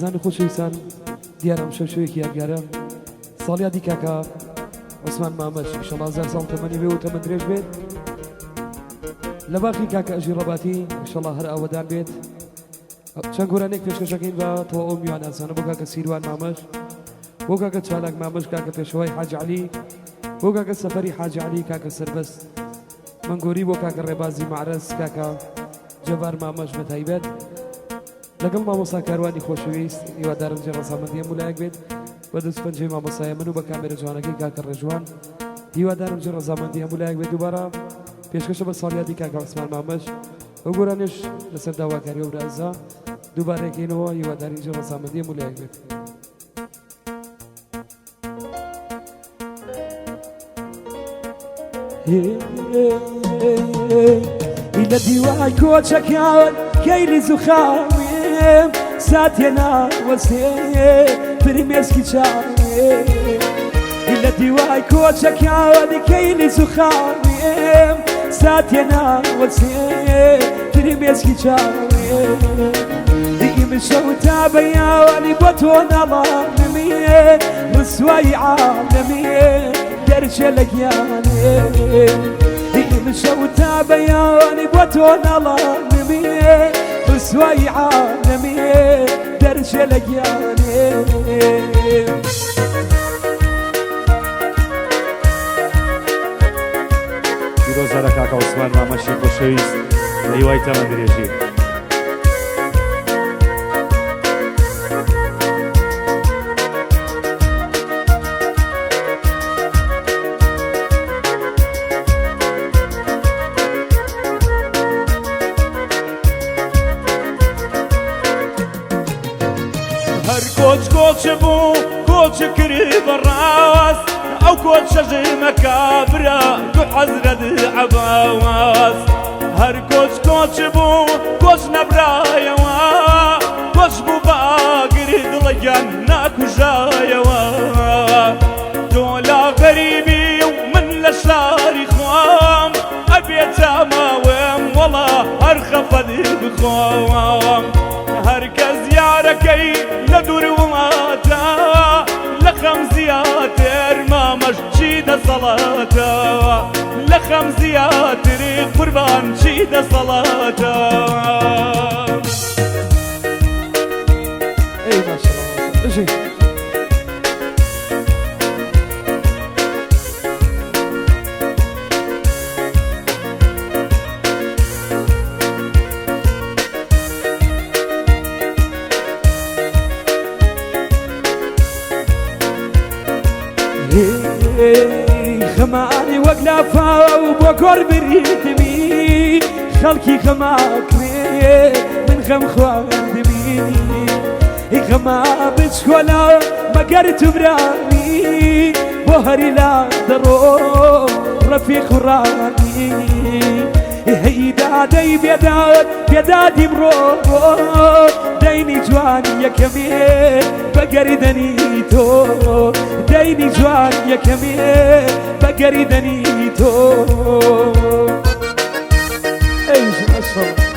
زانی خۆشەویستان دیارم شەوشەوێکی یادگارە ساڵیادی کاکە عوسمان مامەش ئینشەڵڵا 1000 ساڵ تەمەنی بێ و تەمەن درێژ بێت لە باخی کاکە ئەژی ڕەباتی ئینشەڵڵا هەر ئاوەدان بێت چەند گۆرانێک پێشکەشەکەین بە تەواو ئەو میواناسانە بۆ کاکە سیروان مامەش بۆ کاکە چالاک مامەش کاکە پێشەوای حاج عەلی بۆ کاکە سەفەری حاج عەلی کاکە سەربەست مەنگۆری بۆ کاکە ڕێبازی معرەز کاکە جەبار مامەش بە تایبەت لەگەڵ مامۆستا کاروانی خۆشەویست هیوادارم جێ ڕەسامەندی هەموو لایەک بێت بە دەستپەنجەی مامۆستایە من و بە کامێرە جوانەکەی کاکە ڕێژوان هیوادارم جێ ڕەسامەندی هەموو لایەک بێت دووبارە پێشکەشە بە ساڵیادی کاکە عوسمان مامەش ئەو گۆرانش لەسەر داواکاری و رازا دووبارەکەینەوە هیواداری جێ ڕەسامەندی هەموو لایەک بێت لە دیوای کۆچەکان کەیلی زوخاوێم ساتێنا وەسێ فرمێسکی چاوێ لە دیوای کۆچەکان کەیلی زوخاوێم ساتێنا وەسێ فرمێسکی چاوێ دیگەم شەو تا بەیاوانی بۆ تۆ نەڵامێ ڕسوای عالەمێ دەرچێ لە گیانێ من شو تابياني بوتونا الله نمي بسواي عالمي درش لقياني پیرۆزە کاکە عوسمان مامەشی خۆشەویست لە هیوای تەمەن درێژی كوتش بو كوتش كريب الراس او كوتش مكابرة دو حزرة عباس هر كوتش بو كوتش نبرايا كوتش بو باقري دلجان ناكو جايا دولا غريبي ومن لشاري خوام ابيت ماوم والله ارخفض بخوام هركز ياركي لدور وماتا لخمزيات ارمامش شيد صلاتا لخمزيات قربان شيد صلاتا اي ما شاء الله اجي خماني وقلافا وبوكور بريتمي خلقي خماكري من خم خواندمي خما بتشكولا ما قرت براني بوهري لا درو رفيق راني هيدا داي بيدادي مرو دايني جواني يا كمين بقري دنيتو دايني جواني يا كمين بقري دنيتو ايش ما شاء الله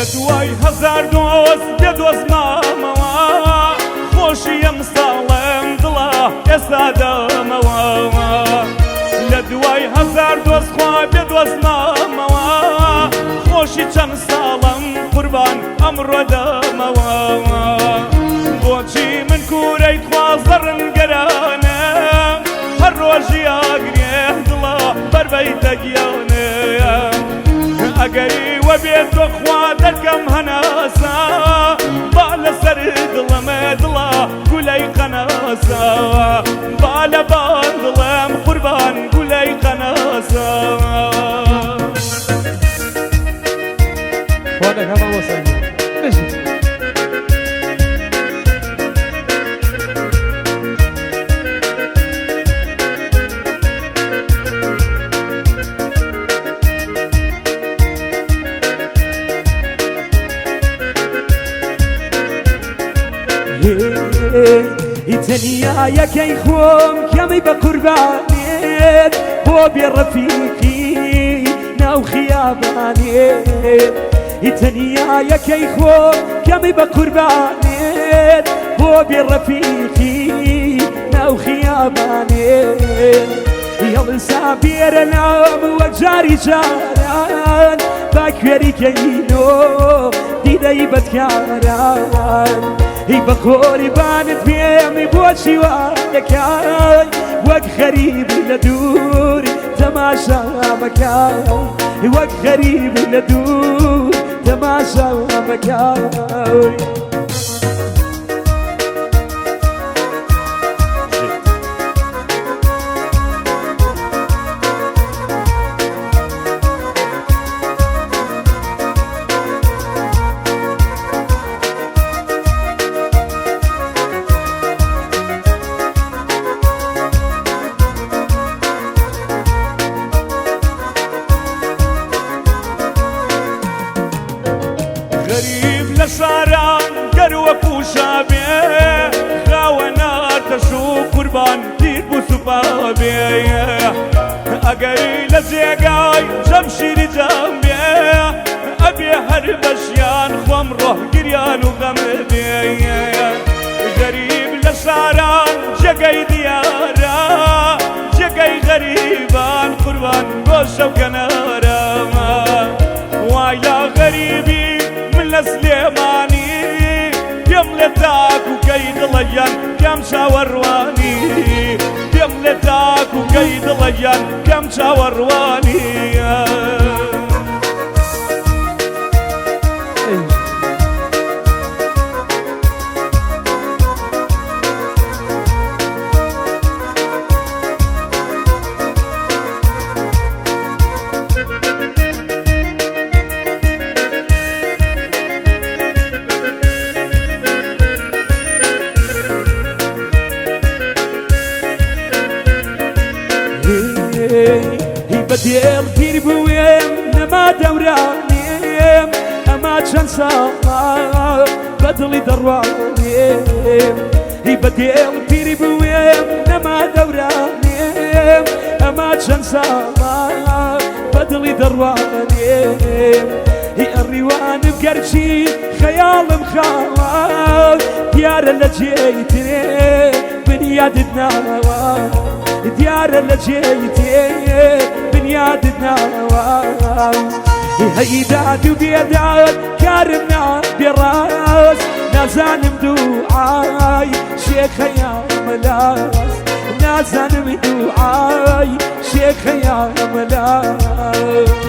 لدواي هزار دوز يدوز ماما خوشي يمصالم دلا يسادم لدواي هزار دوز خواب يدوز ماما خوشي چن سالم قربان امر دم بوجي من كوري خوازرن قرانا هر روجي اقريه دلا بربيت قيانا اقري وبيت اخواتكم هناسا بال سرد لمدلا قولي قناسا بال باندلم قربان قولي قناسا وانا كمان وصلت اجي تەنیا یەکەی خۆم کەمی بە قوربانێت بۆ بێڕەفیقی ناو خیابانێت تەنیا یەکەی خۆم کەمی بە قوربانێت بۆ بێڕەفیقی ناو خیابانێت هێڵسا بێرە نام وەک جاری جاران با کوێریکەینۆ دیدەی بەدکاران هی بە قۆریبانت پێمی بۆچی وایەکای وەک غەریبی لە دوور تەماشا مەکای وەک غەریبی لە دوور تەماشا مەکای غەریب لە شاران گەروەکو شابێ خاوە ناتەش و قوربان دیر بوو سوپابێ ئەگەری لە جێگای جەمشیری جەم بێ ئەبێ هەر بەشیان خۆم ڕۆح گریان و غەم بێ غەریب لە شاران جێگەی دیارە جێگەی غەریبان قوربان بۆ شەو کەنارە وای لا غەریبی لە سلێمانی پێم لێ تاکو کەی دڵەیان کەم چاوەڕوانی پێم لێ تاکو کەی دڵەیان کەم چاوەڕوانی هی بەدێڵ پیر بووێم نەما دەورانێم ئەما چەند ساڵا بەدڵی دەڕوانێم هی بەدێڵ پیر بووێم نەما دەورانێم ئەما چەند ساڵا بەدڵی دەڕوانێم هی ئەڕیوانم گەرچی خەیاڵم خاوە دیارە لە جێی ترێ بنیادت ناوە دیارە لە جێی تێ بنیادت ناوە هەی داد و بێداد کارم نابێ ڕاست نازانم دوعای شێخە یا مەلاس نازانم دوعای شێخە یا مەلاس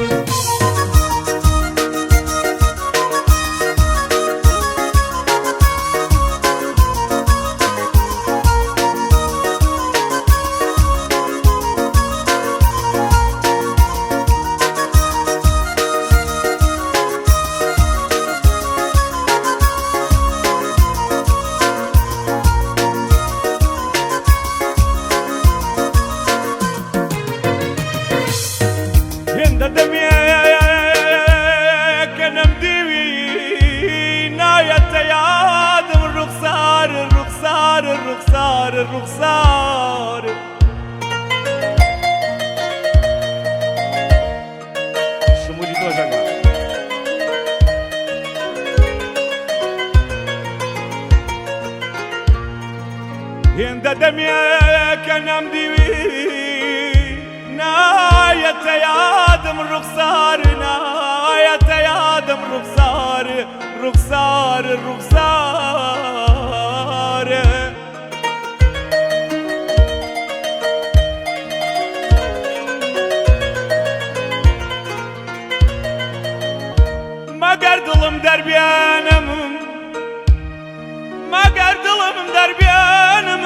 الرخصار شمولي دوجنا هند دميك نم ديوي ناية يادم الرخصار ناية يادم الرخصار رخصار الرخصار دڵم دەربیانم مەگەر دڵم دەربیانم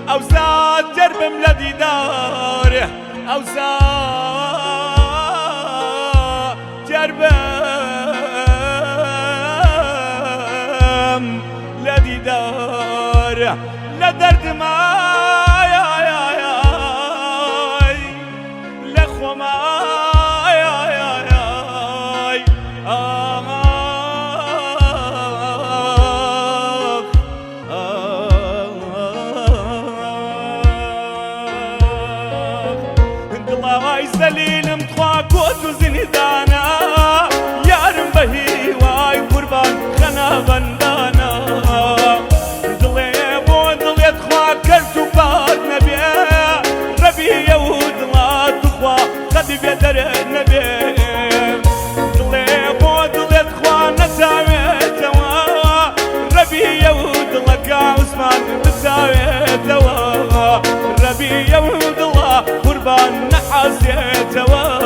ئەو سات جەربم لە دیدارێ ئەو سات جەربم لە دیدارێ لە دەردما دليلم تخوا كوت وزندانا يارم بهي واي قربان خنا غندانا دلي بو دلي تخوا كرتو بار نبي ربي يود لا تخوا قد بيدر النبي دلي بو دلي تخوا نساوي توا ربي يود لك عثمان نساوي توا ربي يود الله قربان نحاسيتوا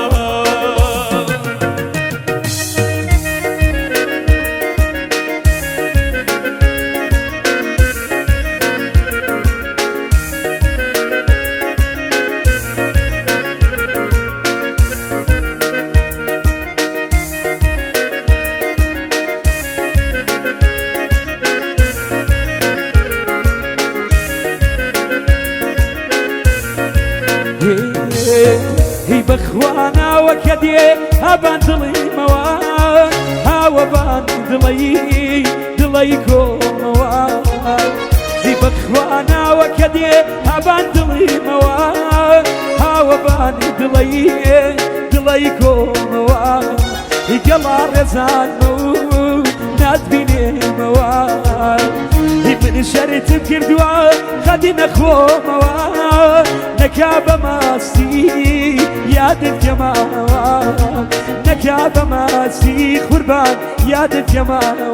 هي بخوانا وكدي هبان دلي موان هاو بان دلي كوموان هي بخوانا وكدي هبان دلي موان هاو بان دلي كوموان هي قلا رزان مو نادبيني موان هي من شريت بكردوا خدينا خو موان نكابة ماسي ياد الجمال نكابة ماسي قربان ياد الجمال